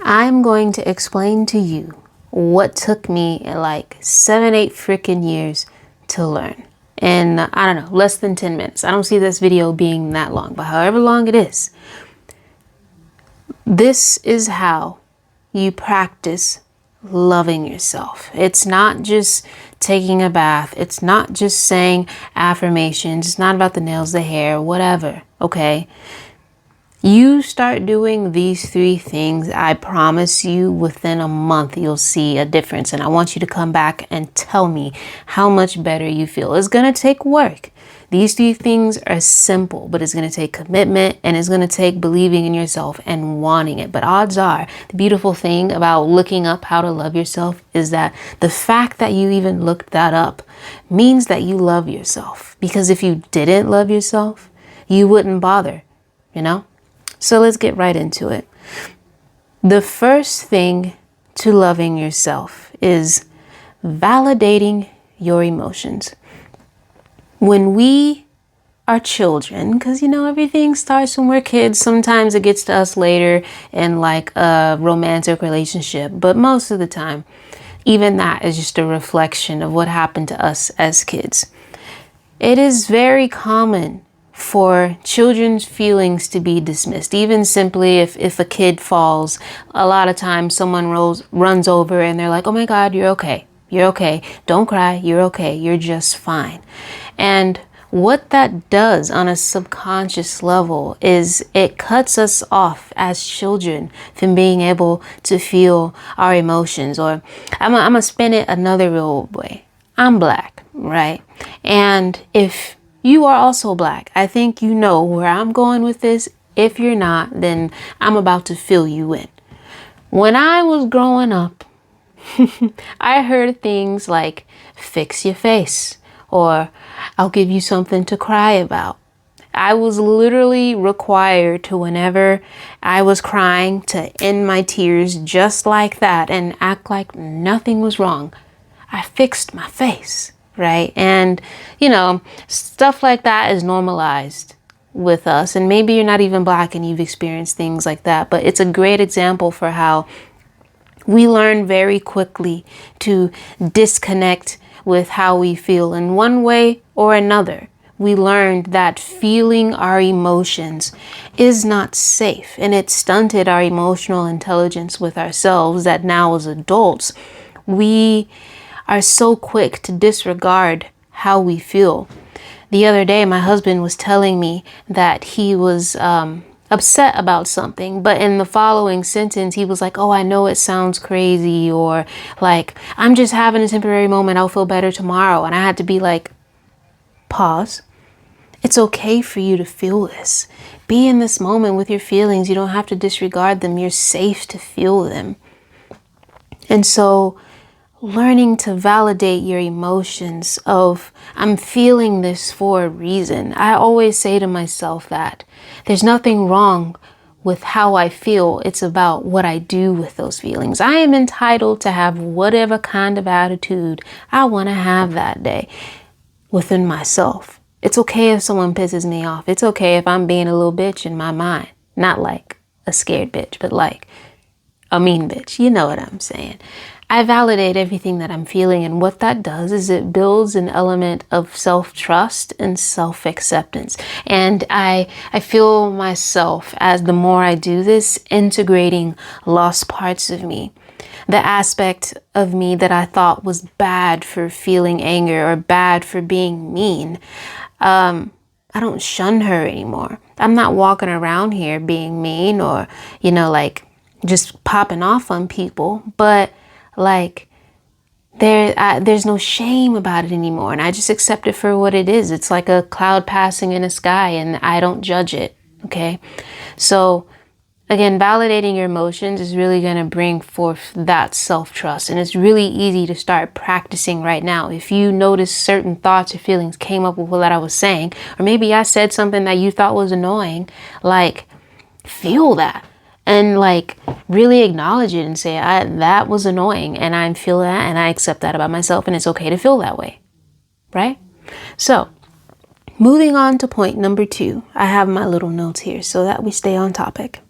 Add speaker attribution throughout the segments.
Speaker 1: I'm going to explain to you what took me like 7-8 freaking years to learn. And I don't know, less than 10 minutes. I don't see this video being that long, but however long it is, this is how you practice loving yourself. It's not just taking a bath. It's not just saying affirmations. It's not about the nails, the hair, whatever. Okay. You start doing these 3 things, I promise you within a month you'll see a difference. And I want you to come back and tell me how much better you feel. It's going to take work. These 3 things are simple, but it's going to take commitment, and it's going to take believing in yourself and wanting it. But odds are, the beautiful thing about looking up how to love yourself is that the fact that you even looked that up means that you love yourself. Because if you didn't love yourself, you wouldn't bother, you know? So let's get right into it. The first thing to loving yourself is validating your emotions. When we are children, because everything starts when we're kids, sometimes it gets to us later in like a romantic relationship, but most of the time, even that is just a reflection of what happened to us as kids. It is very common for children's feelings to be dismissed. Even simply if a kid falls, a lot of times someone runs over and they're like, oh my God, you're okay. You're okay. Don't cry. You're okay. You're just fine. And what that does on a subconscious level is it cuts us off as children from being able to feel our emotions. Or I'm gonna spin it another real way. I'm Black, right? And if you are also Black, I think you know where I'm going with this. If you're not, then I'm about to fill you in. When I was growing up, I heard things like, fix your face, or I'll give you something to cry about. I was literally required to, whenever I was crying, to end my tears just like that and act like nothing was wrong. I fixed my face. Right. And, stuff like that is normalized with us. And maybe you're not even Black and you've experienced things like that. But it's a great example for how we learn very quickly to disconnect with how we feel in one way or another. We learned that feeling our emotions is not safe, and it stunted our emotional intelligence with ourselves that now as adults, we are so quick to disregard how we feel. The other day, my husband was telling me that he was upset about something, but in the following sentence, he was like, oh, I know it sounds crazy, or like, I'm just having a temporary moment. I'll feel better tomorrow. And I had to be like, pause. It's okay for you to feel this. Be in this moment with your feelings. You don't have to disregard them. You're safe to feel them. And so learning to validate your emotions of, I'm feeling this for a reason. I always say to myself that there's nothing wrong with how I feel. It's about what I do with those feelings. I am entitled to have whatever kind of attitude I want to have that day within myself. It's okay if someone pisses me off. It's okay if I'm being a little bitch in my mind. Not like a scared bitch, but like a mean bitch. You know what I'm saying? I validate everything that I'm feeling, and what that does is it builds an element of self-trust and self-acceptance. And I feel myself, as the more I do this, integrating lost parts of me. The aspect of me that I thought was bad for feeling anger or bad for being mean, I don't shun her anymore. I'm not walking around here being mean or, like just popping off on people, but like there's no shame about it anymore. And I just accept it for what it is. It's like a cloud passing in the sky, and I don't judge it. Okay. So again, validating your emotions is really going to bring forth that self-trust. And it's really easy to start practicing right now. If you notice certain thoughts or feelings came up with what I was saying, or maybe I said something that you thought was annoying, like feel that. And like really acknowledge it and say, that was annoying, and I feel that, and I accept that about myself, and it's okay to feel that way, right? So moving on to point number 2, I have my little notes here so that we stay on topic.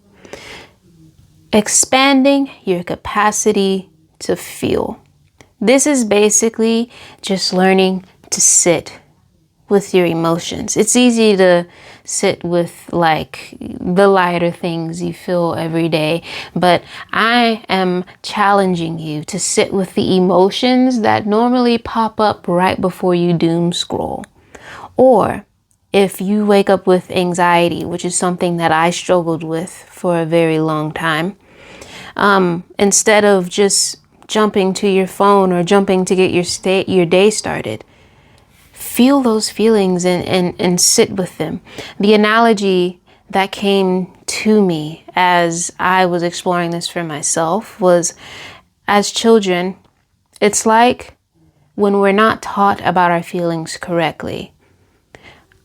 Speaker 1: Expanding your capacity to feel. This is basically just learning to sit with your emotions. It's easy to sit with like the lighter things you feel every day, but I am challenging you to sit with the emotions that normally pop up right before you doom scroll. Or if you wake up with anxiety, which is something that I struggled with for a very long time, instead of just jumping to your phone or jumping to get your day started, feel those feelings and sit with them. The analogy that came to me as I was exploring this for myself was, as children, it's like when we're not taught about our feelings correctly.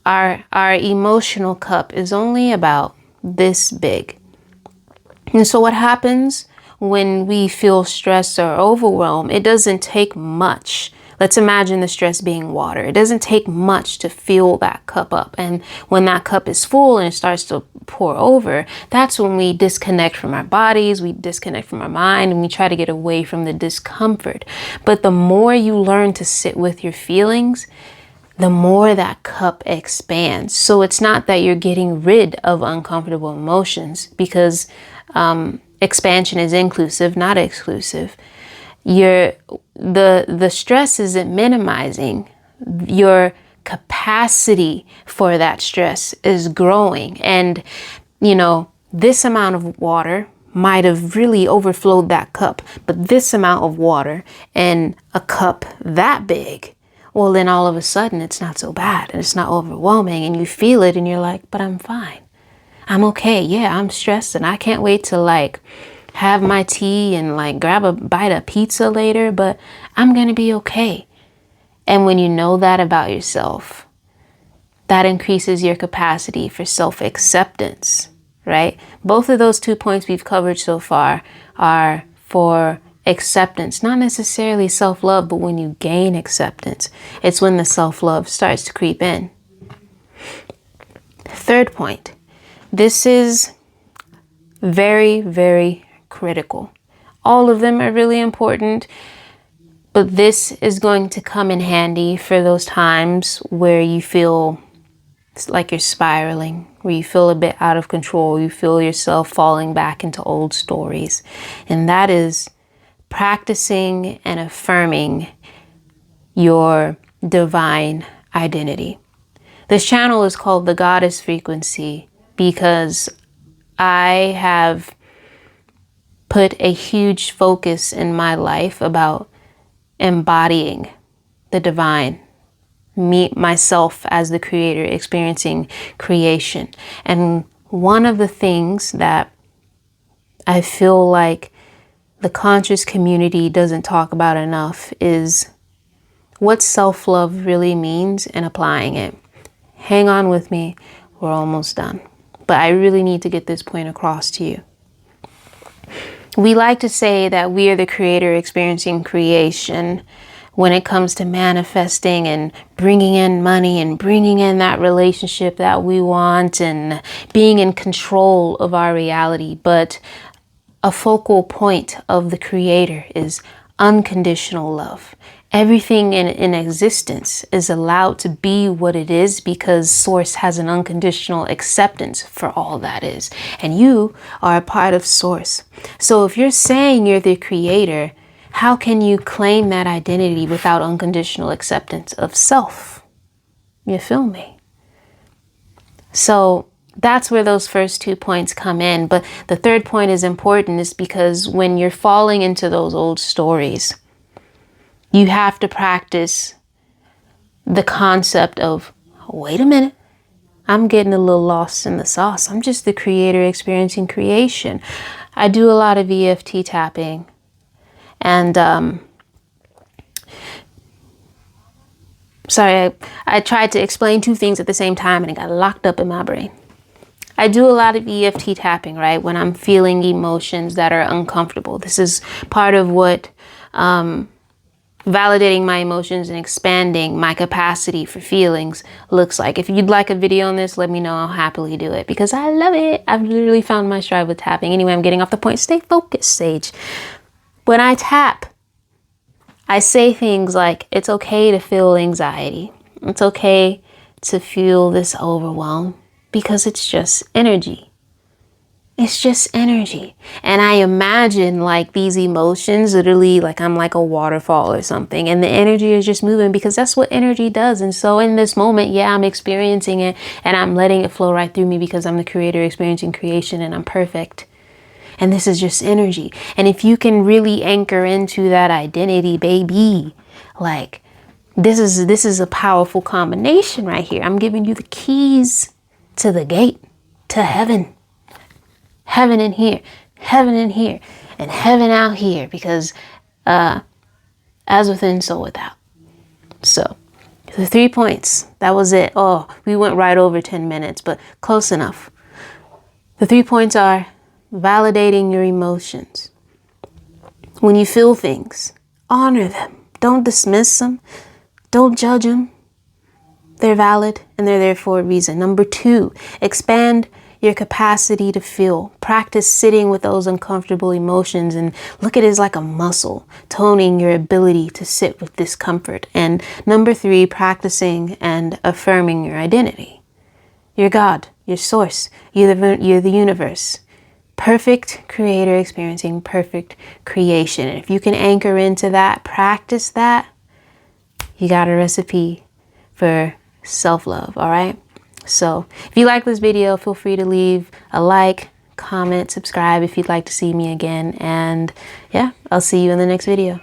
Speaker 1: Our emotional cup is only about this big. And so what happens when we feel stress or overwhelm, it doesn't take much. Let's imagine the stress being water. It doesn't take much to fill that cup up. And when that cup is full and it starts to pour over, that's when we disconnect from our bodies, we disconnect from our mind, and we try to get away from the discomfort. But the more you learn to sit with your feelings, the more that cup expands. So it's not that you're getting rid of uncomfortable emotions, because expansion is inclusive, not exclusive. The stress isn't minimizing. Your capacity for that stress is growing. And, this amount of water might have really overflowed that cup, but this amount of water in a cup that big, well, then all of a sudden it's not so bad and it's not overwhelming, and you feel it and you're like, but I'm fine. I'm okay. Yeah, I'm stressed and I can't wait to have my tea and grab a bite of pizza later, but I'm going to be okay. And when you know that about yourself, that increases your capacity for self-acceptance, right? Both of those 2 points we've covered so far are for acceptance, not necessarily self-love, but when you gain acceptance, it's when the self-love starts to creep in. Third point, this is very, very critical. All of them are really important, but this is going to come in handy for those times where you feel like you're spiraling, where you feel a bit out of control, you feel yourself falling back into old stories. And that is practicing and affirming your divine identity. This channel is called the Goddess Frequency because I have put a huge focus in my life about embodying the divine, myself as the creator, experiencing creation. And one of the things that I feel like the conscious community doesn't talk about enough is what self-love really means and applying it. Hang on with me, we're almost done. But I really need to get this point across to you. We like to say that we are the creator experiencing creation when it comes to manifesting and bringing in money and bringing in that relationship that we want and being in control of our reality. But a focal point of the creator is unconditional love. Everything in existence is allowed to be what it is because Source has an unconditional acceptance for all that is. And you are a part of Source. So if you're saying you're the creator, how can you claim that identity without unconditional acceptance of self? You feel me? So that's where those first 2 points come in. But the third point is important, is because when you're falling into those old stories, you have to practice the concept of, wait a minute, I'm getting a little lost in the sauce. I'm just the creator experiencing creation. I do a lot of EFT tapping. And I tried to explain two things at the same time and it got locked up in my brain. I do a lot of EFT tapping, right? When I'm feeling emotions that are uncomfortable. This is part of what validating my emotions and expanding my capacity for feelings looks like. If you'd like a video on this, let me know. I'll happily do it because I love it. I've literally found my stride with tapping. Anyway, I'm getting off the point. Stay focused, Sage. When I tap, I say things like, it's okay to feel anxiety. It's okay to feel this overwhelm because it's just energy. It's just energy. And I imagine like these emotions, literally like I'm like a waterfall or something. And the energy is just moving because that's what energy does. And so in this moment, yeah, I'm experiencing it and I'm letting it flow right through me because I'm the creator experiencing creation and I'm perfect. And this is just energy. And if you can really anchor into that identity, baby, like this is a powerful combination right here. I'm giving you the keys to the gate to heaven. Heaven in here, and heaven out here, because as within, so without. So the 3 points, that was it. Oh, we went right over 10 minutes, but close enough. The 3 points are validating your emotions. When you feel things, honor them. Don't dismiss them. Don't judge them. They're valid and they're there for a reason. Number 2, expand your capacity to feel. Practice sitting with those uncomfortable emotions and look at it as like a muscle, toning your ability to sit with discomfort. And number 3, practicing and affirming your identity. You're God, you're source, you're the universe. Perfect creator experiencing perfect creation. And if you can anchor into that, practice that, you got a recipe for self-love, all right? So if you like this video, feel free to leave a like, comment, subscribe if you'd like to see me again. And yeah, I'll see you in the next video.